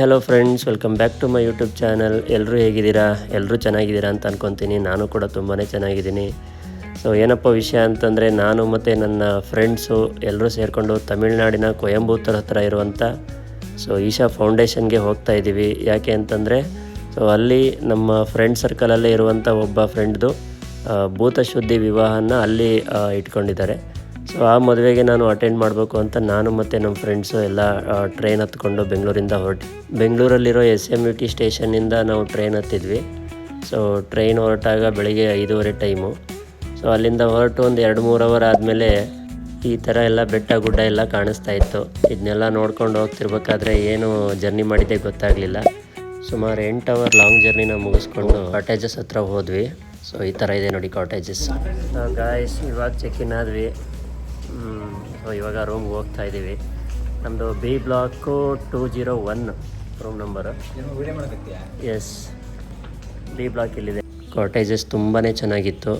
Hello friends, welcome back to my YouTube channel. ಎಲ್ಲರೂ ಹೇಗಿದ್ದೀರಾ? ಎಲ್ಲರೂ ಚೆನ್ನಾಗಿದ್ದೀರಾ ಅಂತ ಅಂದ್ಕೊತೀನಿ. ನಾನು ಕೂಡ ತುಂಬಾ ಚೆನ್ನಾಗಿದ್ದೀನಿ. ಸೊ ಏನಪ್ಪ ವಿಷಯ ಅಂತಂದರೆ, ನಾನು ಮತ್ತು ನನ್ನ ಫ್ರೆಂಡ್ಸು ಎಲ್ಲರೂ ಸೇರಿಕೊಂಡು ತಮಿಳ್ನಾಡಿನ ಕೊಯಂಬತ್ತೂರ್ ಹತ್ರ ಇರುವಂಥ ಈಶಾ ಫೌಂಡೇಶನ್ಗೆ ಹೋಗ್ತಾ ಇದ್ದೀವಿ. ಯಾಕೆ ಅಂತಂದರೆ, ಅಲ್ಲಿ ನಮ್ಮ ಫ್ರೆಂಡ್ ಸರ್ಕಲಲ್ಲೇ ಇರುವಂಥ ಒಬ್ಬ ಫ್ರೆಂಡ್ದು ಭೂತಶುದ್ಧಿ ವಿವಾಹನ ಅಲ್ಲಿ ಇಟ್ಕೊಂಡಿದ್ದಾರೆ. ಸೊ ಆ ಮದುವೆಗೆ ನಾನು ಅಟೆಂಡ್ ಮಾಡಬೇಕು ಅಂತ ನಾನು ಮತ್ತು ನಮ್ಮ ಫ್ರೆಂಡ್ಸು ಎಲ್ಲ ಟ್ರೈನ್ ಹತ್ಕೊಂಡು ಬೆಂಗಳೂರಿಂದ ಬೆಂಗಳೂರಲ್ಲಿರೋ SMUT ಸ್ಟೇಷನ್ನಿಂದ ನಾವು ಟ್ರೈನ್ ಹತ್ತಿದ್ವಿ. ಸೊ ಟ್ರೈನ್ ಹೊರಟಾಗ ಬೆಳಿಗ್ಗೆ 5:30 ಟೈಮು. ಸೊ ಅಲ್ಲಿಂದ ಹೊರಟು ಒಂದು 2-3 ಅವರ್ ಆದಮೇಲೆ ಈ ಥರ ಎಲ್ಲ ಬೆಟ್ಟ ಗುಡ್ಡ ಎಲ್ಲ ಕಾಣಿಸ್ತಾ ಇತ್ತು. ಇದನ್ನೆಲ್ಲ ನೋಡ್ಕೊಂಡು ಹೋಗ್ತಿರ್ಬೇಕಾದ್ರೆ ಏನು ಜರ್ನಿ ಮಾಡಿದ್ದೆ ಗೊತ್ತಾಗಲಿಲ್ಲ. ಸುಮಾರು 8 ಅವರ್ ಲಾಂಗ್ ಜರ್ನಿನ ಮುಗಿಸ್ಕೊಂಡು ಕಾಟೇಜಸ್ ಹತ್ರ ಹೋದ್ವಿ. ಸೊ ಈ ಥರ ಇದೆ ನೋಡಿ ಕಾಟೇಜಸ್. ಗಾಯ್ಸ್, ಇವಾಗ ಚೆಕ್-ಇನ್ ಆದ್ವಿ. ಸೊ ಇವಾಗ ರೂಮ್ಗೆ ಹೋಗ್ತಾ ಇದ್ದೀವಿ. ನಮ್ಮದು B block 201 room number. Yes, B block ಇಲ್ಲಿದೆ. ಕಾಟೇಜಸ್ ತುಂಬಾ ಚೆನ್ನಾಗಿತ್ತು.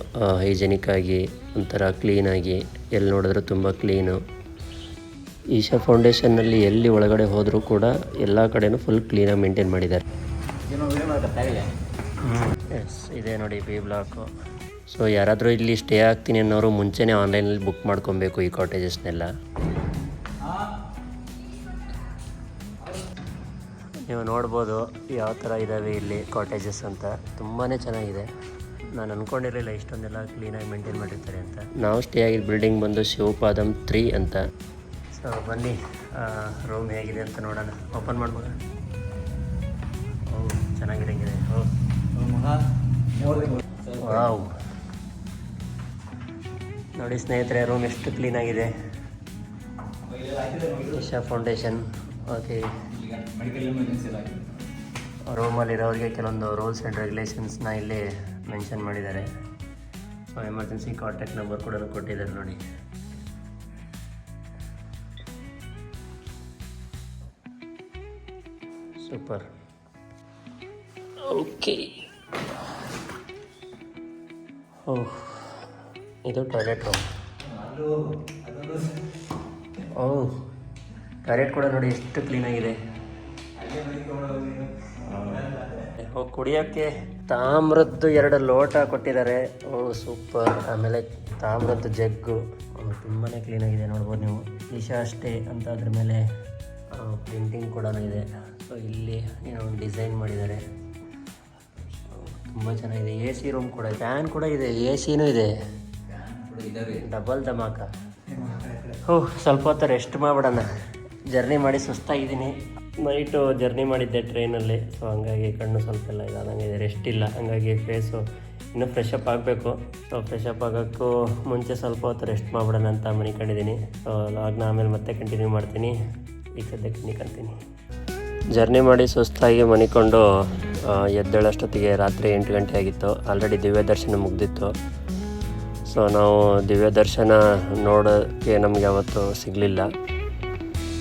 ಹೈಜೆನಿಕ್ ಆಗಿ, ಒಂಥರ ಕ್ಲೀನಾಗಿ, ಎಲ್ಲಿ ನೋಡಿದ್ರೂ ತುಂಬ ಕ್ಲೀನು. ಈಶಾ ಫೌಂಡೇಶನ್ನಲ್ಲಿ ಎಲ್ಲಿ ಒಳಗಡೆ ಹೋದರೂ ಕೂಡ ಎಲ್ಲ ಕಡೆನೂ ಫುಲ್ ಕ್ಲೀನಾಗಿ ಮೇಂಟೈನ್ ಮಾಡಿದ್ದಾರೆ. ಎಸ್, ಇದೆ ನೋಡಿ B ಬ್ಲಾಕು. ಸೊ ಯಾರಾದರೂ ಇಲ್ಲಿ ಸ್ಟೇ ಆಗ್ತೀನಿ ಅನ್ನೋರು ಮುಂಚೆನೇ ಆನ್ಲೈನಲ್ಲಿ ಬುಕ್ ಮಾಡ್ಕೊಬೇಕು ಈ ಕಾಟೇಜಸ್ನೆಲ್ಲ. ನೀವು ನೋಡ್ಬೋದು ಯಾವ ಥರ ಇದ್ದಾವೆ ಇಲ್ಲಿ ಕಾಟೇಜಸ್ ಅಂತ. ತುಂಬಾ ಚೆನ್ನಾಗಿದೆ. ನಾನು ಅಂದ್ಕೊಂಡಿರಲಿಲ್ಲ ಇಷ್ಟೊಂದೆಲ್ಲ ಕ್ಲೀನಾಗಿ ಮೇಂಟೈನ್ ಮಾಡಿರ್ತಾರೆ ಅಂತ. ನಾವು ಸ್ಟೇ ಆಗಿದ್ದ ಬಿಲ್ಡಿಂಗ್ ಬಂದು ಶಿವಪಾದಂ 3 ಅಂತ. ಸೊ ಬನ್ನಿ, ರೂಮ್ ಹೇಗಿದೆ ಅಂತ ನೋಡೋಣ. ಓಪನ್ ಮಾಡ್ಬೋದ? ಚೆನ್ನಾಗಿರಂಗಿದೆ. ವಾವ್, ನೋಡಿ ಸ್ನೇಹಿತರೆ, ರೂಮ್ ಎಷ್ಟು ಕ್ಲೀನಾಗಿದೆ. ಈಶಾ ಫೌಂಡೇಶನ್. ಓಕೆ, ರೂಮಲ್ಲಿರೋರಿಗೆ ಕೆಲವೊಂದು ರೂಲ್ಸ್ ಆ್ಯಂಡ್ ರೆಗ್ಯುಲೇಷನ್ಸ್ನ ಇಲ್ಲಿ ಮೆನ್ಷನ್ ಮಾಡಿದ್ದಾರೆ. ಸೊ ಎಮರ್ಜೆನ್ಸಿ ಕಾಂಟ್ಯಾಕ್ಟ್ ನಂಬರ್ ಕೂಡ ಕೊಟ್ಟಿದ್ದಾರೆ ನೋಡಿ. ಸೂಪರ್. ಓಕೆ, ಓಹ್, ಇದು ಟಾಯ್ಲೆಟ್ ರೂಮ್. ಓಹ್, ಟಾಯ್ಲೆಟ್ ಕೂಡ ನೋಡಿ ಎಷ್ಟು ಕ್ಲೀನಾಗಿದೆ. ಕುಡಿಯೋಕ್ಕೆ ತಾಮ್ರದ್ದು 2 ಲೋಟ ಕೊಟ್ಟಿದ್ದಾರೆ. ಓಹ್ ಸೂಪರ್. ಆಮೇಲೆ ತಾಮ್ರದ್ದು ಜಗ್ಗು ತುಂಬಾ ಕ್ಲೀನಾಗಿದೆ, ನೋಡ್ಬೋದು ನೀವು. ಈಶಾ ಸ್ಟೇ ಅಂತ ಅದ್ರ ಮೇಲೆ ಪ್ರಿಂಟಿಂಗ್ ಕೂಡ ಇದೆ. ಸೊ ಇಲ್ಲಿ ಏನೋ ಒಂದು ಡಿಸೈನ್ ಮಾಡಿದ್ದಾರೆ, ತುಂಬ ಚೆನ್ನಾಗಿದೆ. AC ರೂಮ್ ಕೂಡ ಇದೆ, ಫ್ಯಾನ್ ಕೂಡ ಇದೆ, ACನೂ ಇದೆ, ಡಬಲ್ ಧಮಾಕ. ಸ್ವಲ್ಪ ಹೊತ್ತು ರೆಸ್ಟ್ ಮಾಡಿಬಿಡೋಣ. ಜರ್ನಿ ಮಾಡಿ ಸುಸ್ತಾಗಿದ್ದೀನಿ. ನೈಟು ಜರ್ನಿ ಮಾಡಿದ್ದೆ ಟ್ರೈನಲ್ಲಿ. ಸೊ ಹಂಗಾಗಿ ಕಣ್ಣು ಸ್ವಲ್ಪ ಎಲ್ಲ ಇದಾದಂಗೆ ಇದೆ, ರೆಸ್ಟ್ ಇಲ್ಲ. ಹಂಗಾಗಿ ಫೇಸು ಇನ್ನೂ ಫ್ರೆಶ್ ಅಪ್ ಆಗಬೇಕು. ಸೊ ಫ್ರೆಶ್ ಅಪ್ ಆಗೋಕ್ಕೂ ಮುಂಚೆ ಸ್ವಲ್ಪ ಹೊತ್ತು ರೆಸ್ಟ್ ಮಾಡಿಬಿಡೋಣ ಅಂತ ಮನಿಕೊಂಡಿದ್ದೀನಿ. ಸೊ ಲಾಗ್ನ ಆಮೇಲೆ ಮತ್ತೆ ಕಂಟಿನ್ಯೂ ಮಾಡ್ತೀನಿ. ಈಗ ಸದ್ಯಕ್ಕೆ ಮನಿಕೊಂತೀನಿ. ಜರ್ನಿ ಮಾಡಿ ಸುಸ್ತಾಗಿ ಮನಿಕೊಂಡು ಎದ್ದೇಳಷ್ಟೊತ್ತಿಗೆ ರಾತ್ರಿ 8 ಗಂಟೆ ಆಗಿತ್ತು. ಆಲ್ರೆಡಿ ದಿವ್ಯ ದರ್ಶನ ಮುಗ್ದಿತ್ತು. ಸೊ ನಾವು ದಿವ್ಯ ದರ್ಶನ ನೋಡೋಕ್ಕೆ ನಮಗೆ ಯಾವತ್ತೂ ಸಿಗಲಿಲ್ಲ.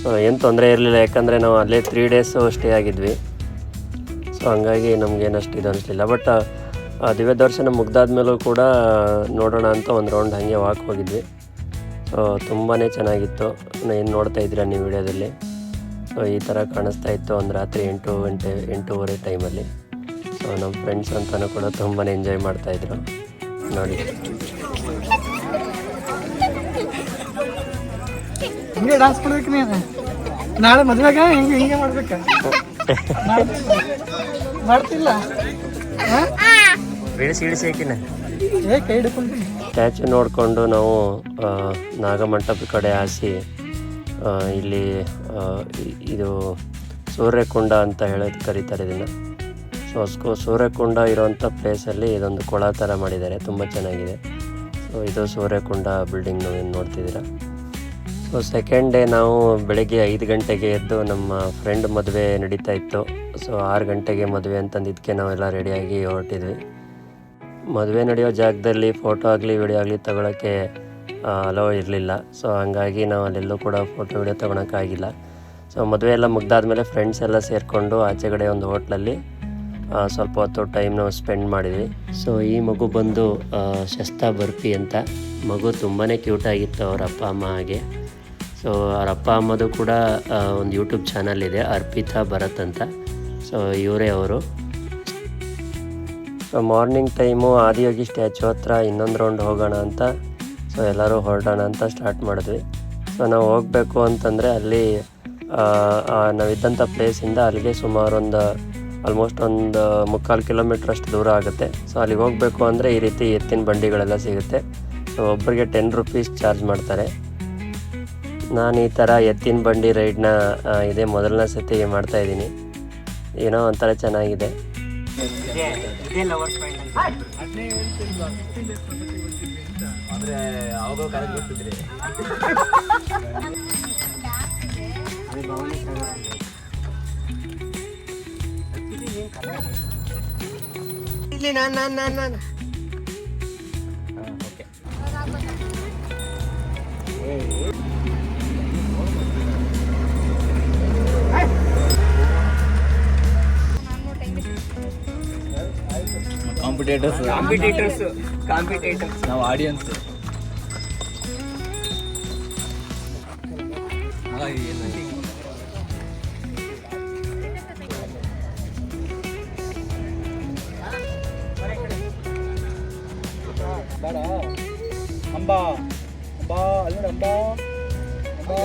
ಸೊ ಏನು ತೊಂದರೆ ಇರಲಿಲ್ಲ, ಯಾಕಂದರೆ ನಾವು ಅಲ್ಲೇ 3 ಡೇಸು ಸ್ಟೇ ಆಗಿದ್ವಿ. ಸೊ ಹಂಗಾಗಿ ನಮಗೇನಷ್ಟು ಇದು ಅನಿಸ್ಲಿಲ್ಲ. ಬಟ್ ದಿವ್ಯ ದರ್ಶನ ಮುಗ್ದಾದ್ಮೇಲೂ ಕೂಡ ನೋಡೋಣ ಅಂತ ಒಂದು ರೌಂಡ್ ಹಾಗೆ ವಾಕ್ ಹೋಗಿದ್ವಿ. ಸೊ ತುಂಬಾ ಚೆನ್ನಾಗಿತ್ತು. ಏನು ನೋಡ್ತಾ ಇದ್ದೀರಾ ನೀವು ವಿಡಿಯೋದಲ್ಲಿ. ಸೊ ಈ ಥರ ಕಾಣಿಸ್ತಾ ಇತ್ತು ಒಂದು ರಾತ್ರಿ 8 ಗಂಟೆ 8:30 ಟೈಮಲ್ಲಿ. ಸೊ ನಮ್ಮ ಫ್ರೆಂಡ್ಸ್ ಅಂತಲೂ ಕೂಡ ತುಂಬಾ ಎಂಜಾಯ್ ಮಾಡ್ತಾಯಿದ್ರು ನೋಡಿ. ಹಿಂಗೆ ಡಾನ್ಸ್ ಮಾಡ್ಬೇಕು ನೀನು. ನಾಳೆ ಮದುವೆಗ ಹಿಂಗೆ ಮಾಡ್ಬೇಕ? ಮಾಡ್ತಿಲ್ಲ? ಇಳಿಸಿ ಹಾಕಿನ ಕೈ ಹಿಡ್ಕೊಂತೀನಿ. ಸ್ಟ್ಯಾಚು ನೋಡಿಕೊಂಡು ನಾವು ನಾಗಮಂಟಪ ಕಡೆ ಹಾಸಿ ಇಲ್ಲಿ ಇದು ಸೂರ್ಯಕುಂಡ ಅಂತ ಹೇಳೋದು ಕರೀತಾರೆ ಇದನ್ನು. ಸೊ ಸೂರ್ಯಕುಂಡ ಇರೋವಂಥ ಪ್ಲೇಸಲ್ಲಿ ಇದೊಂದು ಕೊಳ ಥರ ಮಾಡಿದ್ದಾರೆ, ತುಂಬ ಚೆನ್ನಾಗಿದೆ. ಸೊ ಇದು ಸೂರ್ಯಕುಂಡ ಬಿಲ್ಡಿಂಗ್ ಏನು ನೋಡ್ತಿದ್ದೀರಾ. ಸೊ ಸೆಕೆಂಡ್ ಡೇ ನಾವು ಬೆಳಗ್ಗೆ 5 ಗಂಟೆಗೆ ಎದ್ದು, ನಮ್ಮ ಫ್ರೆಂಡ್ ಮದುವೆ ನಡೀತಾ ಇತ್ತು. ಸೊ 6 ಗಂಟೆಗೆ ಮದುವೆ ಅಂತಂದಿದ್ದಕ್ಕೆ ನಾವೆಲ್ಲ ರೆಡಿಯಾಗಿ ಹೊರಟಿದ್ವಿ. ಮದುವೆ ನಡೆಯೋ ಜಾಗದಲ್ಲಿ ಫೋಟೋ ಆಗಲಿ ವಿಡಿಯೋ ಆಗಲಿ ತೊಗೊಳಕ್ಕೆ ಅಲೋ ಇರಲಿಲ್ಲ. ಸೊ ಹಂಗಾಗಿ ನಾವು ಅಲ್ಲೆಲ್ಲೂ ಕೂಡ ಫೋಟೋ ವಿಡಿಯೋ ತೊಗೊಳಕ್ಕಾಗಿಲ್ಲ. ಸೊ ಮದುವೆ ಎಲ್ಲ ಮುಗ್ದಾದ್ಮೇಲೆ ಫ್ರೆಂಡ್ಸ್ ಎಲ್ಲ ಸೇರಿಕೊಂಡು ಆಚೆಗಡೆ ಒಂದು ಹೋಟ್ಲಲ್ಲಿ ಸ್ವಲ್ಪ ಹೊತ್ತು ಟೈಮ್ ನಾವು ಸ್ಪೆಂಡ್ ಮಾಡಿದ್ವಿ. ಸೊ ಈ ಮಗು ಬಂದು ಶಸ್ತಾ ಬರ್ಫಿ ಅಂತ. ಮಗು ತುಂಬಾ ಕ್ಯೂಟಾಗಿತ್ತು ಅವ್ರ ಅಪ್ಪ ಅಮ್ಮ ಹಾಗೆ. ಸೊ ಅವ್ರ ಅಪ್ಪ ಅಮ್ಮದು ಕೂಡ ಒಂದು ಯೂಟ್ಯೂಬ್ ಚಾನಲ್ ಇದೆ, ಅರ್ಪಿತಾ ಭರತ್ ಅಂತ. ಸೊ ಇವರೇ ಅವರು. So morning time Adiyogi statue ಹತ್ರ ಇನ್ನೊಂದು ರೌಂಡ್ ಹೋಗೋಣ ಅಂತ ಸೊ ಎಲ್ಲರೂ ಹೊರಡೋಣ ಅಂತ ಸ್ಟಾರ್ಟ್ ಮಾಡಿದ್ವಿ. ಸೊ ನಾವು ಹೋಗಬೇಕು ಅಂತಂದರೆ ಅಲ್ಲಿ ನಾವಿದ್ದಂಥ ಪ್ಲೇಸಿಂದ ಅಲ್ಲಿಗೆ ಸುಮಾರು ಆಲ್ಮೋಸ್ಟ್ ಒಂದು 3/4 ಕಿಲೋಮೀಟ್ರ್ ಅಷ್ಟು ದೂರ ಆಗುತ್ತೆ. ಸೊ ಅಲ್ಲಿಗೆ ಹೋಗಬೇಕು ಅಂದರೆ ಈ ರೀತಿ ಎತ್ತಿನ ಬಂಡಿಗಳೆಲ್ಲ ಸಿಗುತ್ತೆ. ಸೊ ಒಬ್ಬರಿಗೆ 10 ರೂಪೀಸ್ ಚಾರ್ಜ್ ಮಾಡ್ತಾರೆ. ನಾನು ಈ ಥರ ಎತ್ತಿನ ಬಂಡಿ ರೈಡ್ನ ಇದೇ ಮೊದಲನೇ ಸತಿ ಮಾಡ್ತಾಯಿದ್ದೀನಿ. ಏನೋ ಒಂಥರ ಚೆನ್ನಾಗಿದೆ. ಇಲ್ಲಿ ನಾನು ಕಾಂಪಿಟೇಟರ್ಸ್ ನಾವು ಆಡಿಯನ್ಸ್. ಅಂಬಾ ಅಂಬಾ ಅಲ್ಲಿ ಅಂಬಾ ಅಂಬಾ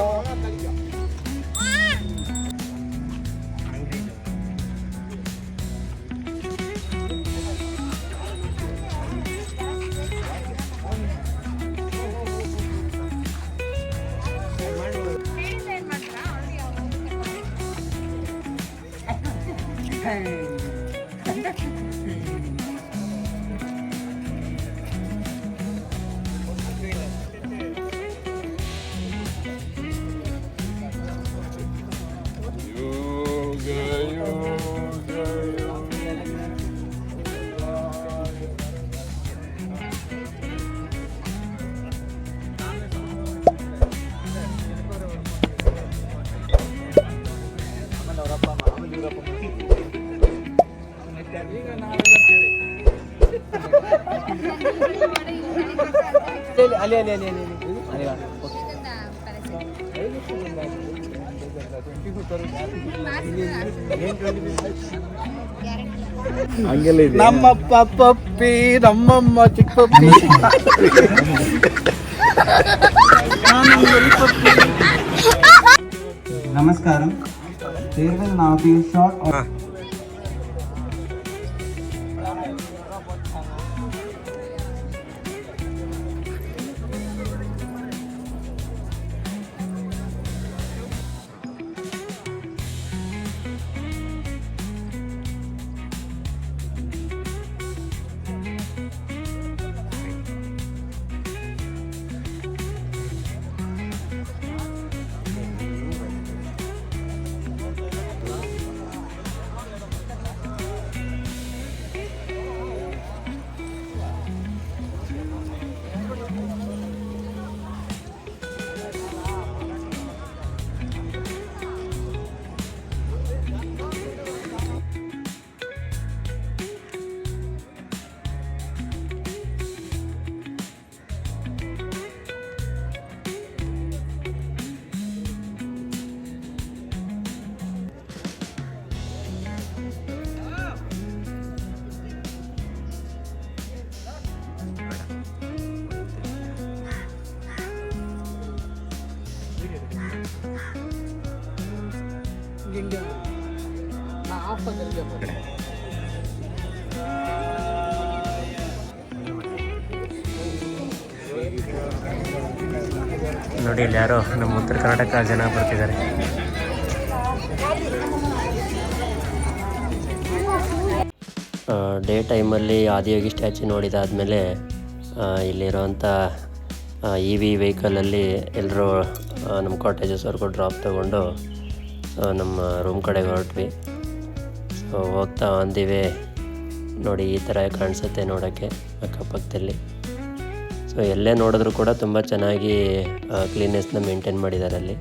ನಮ್ಮಪ್ಪ ಪಪ್ಪಿ ನಮ್ಮಮ್ಮ ಚಿಕ್ಕ ಪಪ್ಪಿ. Namaskaram. There will now be a short ನೋಡಿ ಇಲ್ಲಿ ಯಾರೋ ನಮ್ಮ ಉತ್ತರ ಕರ್ನಾಟಕ ಜನ ಬರ್ತಿದ್ದಾರೆ. ಡೇ ಟೈಮಲ್ಲಿ ಆದಿಯೋಗಿ ಸ್ಟ್ಯಾಚು ನೋಡಿದಾದಮೇಲೆ ಇಲ್ಲಿರೋವಂಥ EV ವೆಹಿಕಲಲ್ಲಿ ಎಲ್ಲರೂ ನಮ್ಮ ಕಾಟೇಜಸ್ವರೆಗೂ ಡ್ರಾಪ್ ತೊಗೊಂಡು ನಮ್ಮ ರೂಮ್ ಕಡೆಗೆ ಹೊರಟ್ವಿ. ಸೊ ಹೋಗ್ತಾ ಅಂದಿವೆ ನೋಡಿ ಈ ಥರ ಕಾಣಿಸುತ್ತೆ ನೋಡೋಕ್ಕೆ ಅಕ್ಕಪಕ್ಕದಲ್ಲಿ. ಸೊ ಎಲ್ಲೇ ನೋಡಿದ್ರೂ ಕೂಡ ತುಂಬ ಚೆನ್ನಾಗಿ ಕ್ಲೀನ್ನೆಸ್ನ ಮೇಂಟೈನ್ ಮಾಡಿದ್ದಾರೆ ಅಲ್ಲಿ.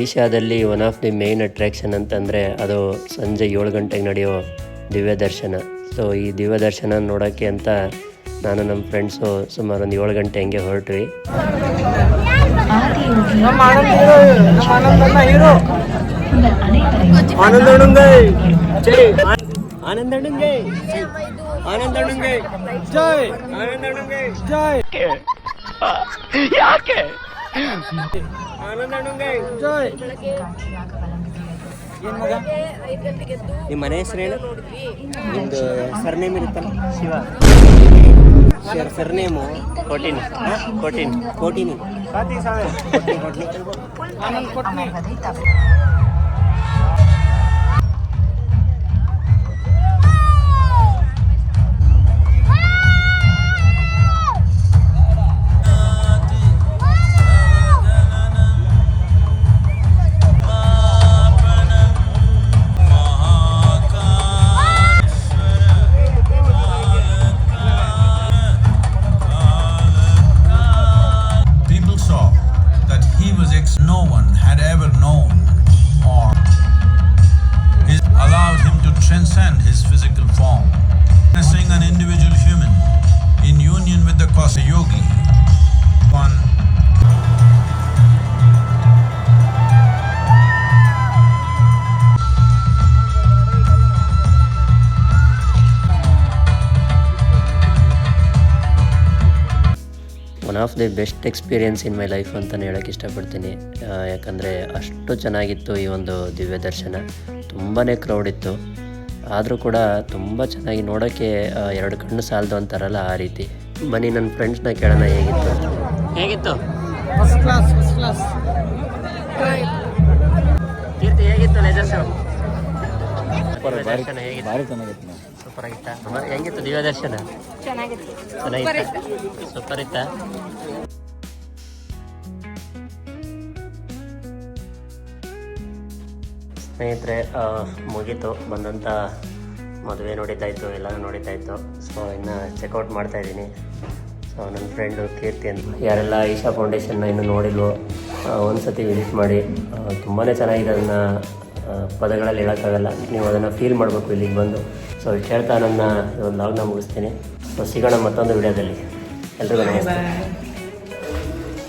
ಈಶಾದಲ್ಲಿ one of the main attraction ಅಂತಂದರೆ ಅದು ಸಂಜೆ 7 ಗಂಟೆಗೆ ನಡೆಯೋ ದಿವ್ಯ ದರ್ಶನ. ಸೊ ಈ ದಿವ್ಯ ದರ್ಶನ ನೋಡೋಕ್ಕೆ ಅಂತ ನಾನು ನಮ್ಮ ಫ್ರೆಂಡ್ಸು ಸುಮಾರು ಒಂದು 7 ಗಂಟೆ ಹಂಗೆ ಹೊರಟ್ವಿ. ನಮ್ಮ ಆನಂದಣ್ಣ ಹೀರೋ. ಆನಂದಣ್ಣಂಗೆ ಜೈ, ಆನಂದಣ್ಣಂಗೆ ಆನಂದಣ್ಣಂಗೆ ಜೈ, ಆನಂದಣ್ಣಂಗೆ ಜೈ. ಯಾಕೆ ಆನಂದಣ್ಣಂಗೆ ಜೈ. ಏನ್ ಮಗ ನಿಮ್ಮ ಮನೆ ಹೆಸರೇನು? ನಿಮ್ದು ಸರ್ನೇಮ್ ಇರುತ್ತಲ್ಲ? Shiva. Surname Kotin. Kotini. Anand Kotni. No one had ever known or allowed him to transcend his physical form, witnessing an individual human in union with the cosmic yogi. One one of the best experience in my life ಅಂತಲೇ ಹೇಳೋಕ್ಕೆ ಇಷ್ಟಪಡ್ತೀನಿ. ಯಾಕಂದರೆ ಅಷ್ಟು ಚೆನ್ನಾಗಿತ್ತು ಈ ಒಂದು ದಿವ್ಯ ದರ್ಶನ. ತುಂಬಾ ಕ್ರೌಡ್ ಇತ್ತು, ಆದರೂ ಕೂಡ ತುಂಬ ಚೆನ್ನಾಗಿ ನೋಡೋಕ್ಕೆ 2 ಕಣ್ಣು ಸಾಲದು ಅಂತಾರಲ್ಲ ಆ ರೀತಿ. ಬನ್ನಿ ನನ್ನ ಫ್ರೆಂಡ್ಸ್ನ ಕೇಳೋಣ ಹೇಗಿತ್ತು. First class. ಕೀರ್ತಿ ಹೇಗಿತ್ತು ಲೆಜರ್ಸ್? ಸೂಪರ್ ಆಗಿತ್ತಾ? ಹೆಂಗಿತ್ತು ದಿವ್ಯ ದರ್ಶನ? ಚೆನ್ನಾಗಿತ್ತು. ಸೂಪರ್ ಇತ್ತಾ? ಸ್ನೇಹಿತರೆ, ಮುಗೀತು. ಬಂದಂಥ ಮದುವೆ ನೋಡಿದ್ದಾಯಿತು, ಎಲ್ಲನೂ ನೋಡಿದ್ದಾಯಿತು. ಸೊ ಇನ್ನು ಚೆಕ್ಔಟ್ ಮಾಡ್ತಾಯಿದ್ದೀನಿ. ಸೊ ನನ್ನ ಫ್ರೆಂಡು ಕೀರ್ತಿ ಅಂತ. ಯಾರೆಲ್ಲ ಈಶಾ ಫೌಂಡೇಶನ್ನ ಇನ್ನೂ ನೋಡಿಲ್ವೋ ಒಂದು ಸತಿ ವಿಸಿಟ್ ಮಾಡಿ. ತುಂಬಾ ಚೆನ್ನಾಗಿದೆ, ಅದನ್ನು ಪದಗಳಲ್ಲಿ ಹೇಳೋಕ್ಕಾಗಲ್ಲ. ನೀವು ಅದನ್ನು ಫೀಲ್ ಮಾಡಬೇಕು ಇಲ್ಲಿಗೆ ಬಂದು. ಸೊ ಇಷ್ಟು ಹೇಳ್ತಾ ನನ್ನ ಒಂದು ಲಾಗ್ನ ಮುಗಿಸ್ತೀನಿ. ಸೊ ಸಿಗೋಣ ಮತ್ತೊಂದು ವಿಡಿಯೋದಲ್ಲಿ. ಎಲ್ರಿಗೂ ನಮಸ್ತೆ.